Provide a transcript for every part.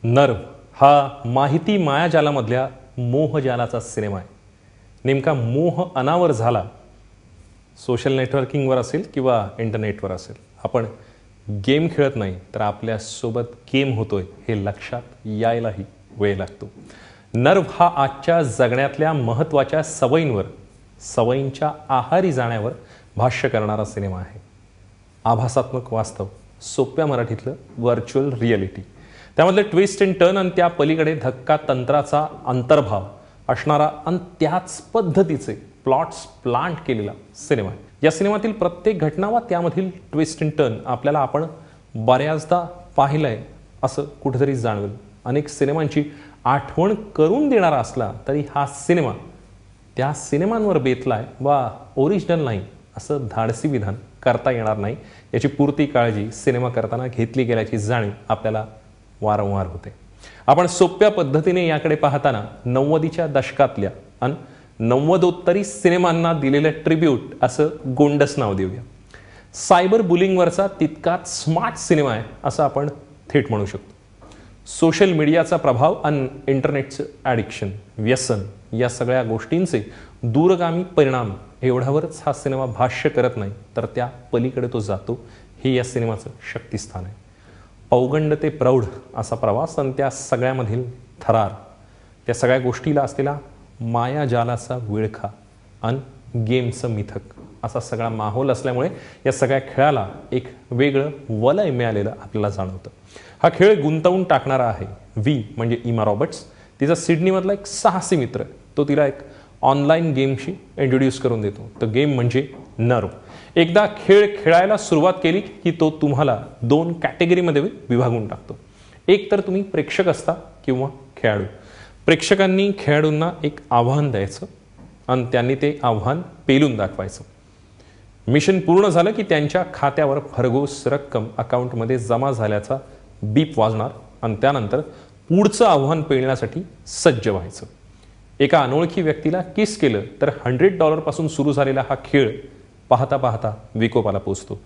Nerve हा माहिती मायाजालामधल्या मोहजालाचा cinema आहे. नेमका मोह अनावर झाला सोशल नेटवर्किंगवर असेल किंवा इंटरनेटवर असेल. आपण गेम खेळत नाही तर आपल्यासोबत गेम होतोय हे लक्षात यायलाही वेळ लागतो. नर्व हा आजच्या जगण्यातल्या महत्त्वाच्या सवयींच्या आहारी जाण्यावर भाष्य करणारा सिनेमा आहे. आभासात्मक वास्तव, सोप्या मराठीतलं व्हर्च्युअल रिॲलिटी, त्यामधले ट्विस्ट अँड टर्न आणि त्या पलीकडे धक्का तंत्राचा अंतर्भाव असणारा आणि त्याच पद्धतीचे प्लॉट्स प्लांट केलेला सिनेमा आहे. या सिनेमातील प्रत्येक घटना वा त्यामधील ट्विस्ट अँड टर्न आपल्याला आपण बऱ्याचदा पाहिलंय असं कुठेतरी जाणवेल. अनेक सिनेमांची आठवण करून देणारा असला तरी हा सिनेमा त्या सिनेमांवर बेतलाय वा ओरिजिनल नाही असं धाडसी विधान करता येणार नाही. याची पूर्ती काळजी सिनेमा करताना घेतली गेल्याची जाणीव आपल्याला वारंवार होते. आपण सोप्या पद्धतीने याकडे पाहताना 90च्या दशकातल्या आणि 90ओत्तरी सिनेमांना दिलेलं ट्रिब्यूट असं गोंडस नाव देऊया. सायबर बुलिंगवरचा तितकाच स्मार्ट सिनेमा आहे असं आपण थेट म्हणू शकतो. सोशल मीडियाचा प्रभाव आणि इंटरनेटचं ॲडिक्शन, व्यसन या सगळ्या गोष्टींचे दूरगामी परिणाम एवढ्यावरच हा सिनेमा भाष्य करत नाही तर त्या पलीकडे तो जातो. हे या सिनेमाचं शक्तिस्थान आहे. पौगंड ते प्रौढ असा प्रवास आणि त्या सगळ्यामधील थरार, त्या सगळ्या गोष्टीला असलेला मायाजालाचा विळखा आणि गेमचं मिथक असा सगळा माहोल असल्यामुळे या सगळ्या खेळाला एक वेगळं वलय मिळालेलं आपल्याला जाणवतं. हा खेळ गुंतवून टाकणारा आहे. व्ही म्हणजे इमा रॉबर्ट्स, तिचा सिडनीमधला एक साहसी मित्र, तो तिला एक ऑनलाईन गेमशी इंट्रोड्यूस करून देतो. तो गेम म्हणजे नर्व. एकदा खेळ खेळायला सुरुवात केली की तो तुम्हाला 2 कॅटेगरीमध्ये विभागून टाकतो. एक तर तुम्ही प्रेक्षक असता किंवा खेळाडू. प्रेक्षकांनी खेळाडूंना एक आव्हान द्यायचं आणि त्यांनी ते आव्हान पेलून दाखवायचं. मिशन पूर्ण झालं की त्यांच्या खात्यावर भरघोस रक्कम अकाउंटमध्ये जमा झाल्याचा बीप वाजणार आणि त्यानंतर पुढचं आव्हान पेलण्यासाठी सज्ज व्हायचं. एका अनोळखी व्यक्तीला किस केलं तर $100 पासून सुरू झालेला हा खेळ पाहता पाहता विकोपाला पोचतो.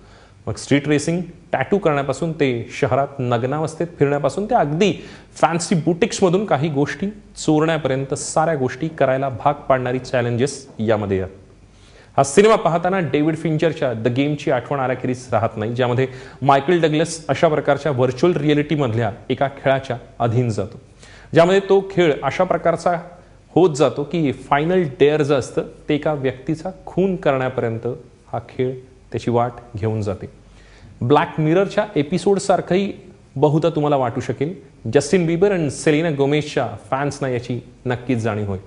मग स्ट्रीट रेसिंग, टॅटू करण्यापासून ते शहरात नग्नावस्थेत फिरण्यापासून ते अगदी फॅन्सी बुटिक्समधून काही गोष्टी चोरण्यापर्यंत साऱ्या गोष्टी करायला भाग पाडणारी चॅलेंजेस यामध्ये आहेत. हा सिनेमा पाहताना डेव्हिड फिंचरच्या द गेमची आठवण आल्याखेरीज राहत नाही, ज्यामध्ये मायकल डग्लस अशा प्रकारच्या व्हर्च्युअल रिॲलिटीमधल्या एका खेळाच्या अधीन जातो, ज्यामध्ये तो खेळ अशा प्रकारचा होत जातो की फायनल डेअर जे असतं ते एका व्यक्तीचा खून करण्यापर्यंत हा खेळ त्याची वाट घेऊन जाते. ब्लॅक मिररच्या एपिसोडसारखंही बहुधा तुम्हाला वाटू शकेल. जस्टिन बिबर आणि सेलिना गोमेजच्या फॅन्सना याची नक्कीच जाणीव होईल.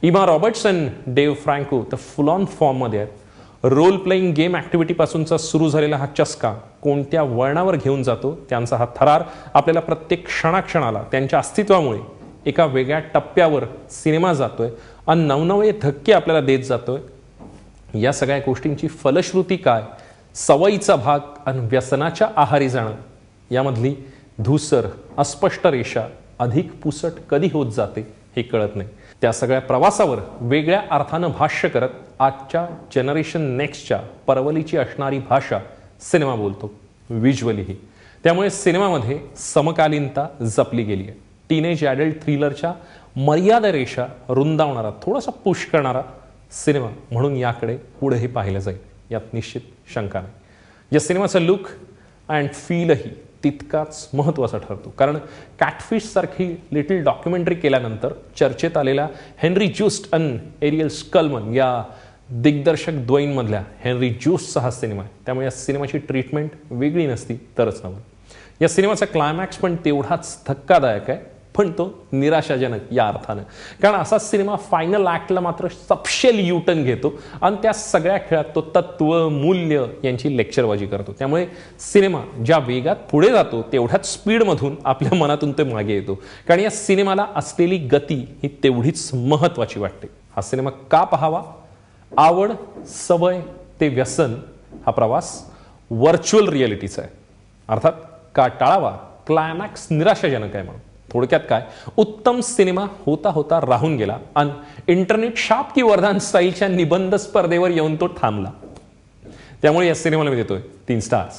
इमा रॉबर्ट्स आणि डेव्ह फ्रँको तर फुल ऑन फॉर्ममध्ये आहेत. रोल प्लेइंग गेम ॲक्टिव्हिटीपासूनचा सुरू झालेला हा चस्का कोणत्या वळणावर घेऊन जातो, त्यांचा हा थरार आपल्याला प्रत्येक क्षणाक्षणाला त्यांच्या अस्तित्वामुळे एका वेगळ्या टप्प्यावर सिनेमा जातोय आणि नवनवे धक्के आपल्याला देत जातोय. या सगळ्या गोष्टींची फलश्रुती काय, सवयीचा भाग आणि व्यसनाच्या आहारी जाणं यामधली धूसर अस्पष्ट रेषा अधिक पुसट कधी होत जाते हे कळत नाही. त्या सगळ्या प्रवासावर वेगळ्या अर्थानं भाष्य करत आजच्या जनरेशन नेक्स्टच्या परवलीची असणारी भाषा सिनेमा बोलतो, व्हिज्युअलीही. त्यामुळे सिनेमामध्ये समकालीनता जपली गेली आहे. टीनेज ॲडल्ट थ्रिलरच्या मर्यादा रेषा रुंदावणारा, थोडासा पुश करणारा सिनेमा म्हणून याकडे पुढेही पाहिलं जाईल यात निश्चित शंका नाही. या सिनेमाचा लुक अँड फीलही तितकाच महत्त्वाचा ठरतो, कारण कॅटफिशसारखी लिटिल डॉक्युमेंटरी केल्यानंतर चर्चेत आलेल्या हेनरी जूस्ट आणि एरियल स्कलमन या दिग्दर्शक द्वयींमधल्या हेनरी जूस्टचा हा सिनेमा आहे. त्यामुळे या सिनेमाची ट्रीटमेंट वेगळी नसती तरच नव्हतं. या सिनेमाचा क्लायमॅक्स पण तेवढाच धक्कादायक आहे, पण तो निराशाजनक या अर्थानं, कारण असा सिनेमा फायनल ॲक्टला मात्र सपशेल युटर्न घेतो आणि त्या सगळ्या खेळात तो तत्व मूल्य यांची लेक्चरबाजी करतो. त्यामुळे सिनेमा ज्या वेगात पुढे जातो तेवढ्याच स्पीडमधून आपल्या मनातून ते मागे येतो, कारण या सिनेमाला असलेली गती ही तेवढीच महत्त्वाची वाटते. हा सिनेमा का पाहावा? आवड, सवय ते व्यसन हा प्रवास व्हर्च्युअल रिॲलिटीचा आहे. अर्थात का टाळावा? क्लायमॅक्स निराशाजनक आहे म्हणून. थोडक्यात काय, उत्तम सिनेमा होता होता राहून गेला आणि इंटरनेट शाप की वर्धान स्टाईलच्या निबंध स्पर्धेवर येऊन तो थांबला. त्यामुळे या सिनेमाला मी देतोय 3 स्टार्स.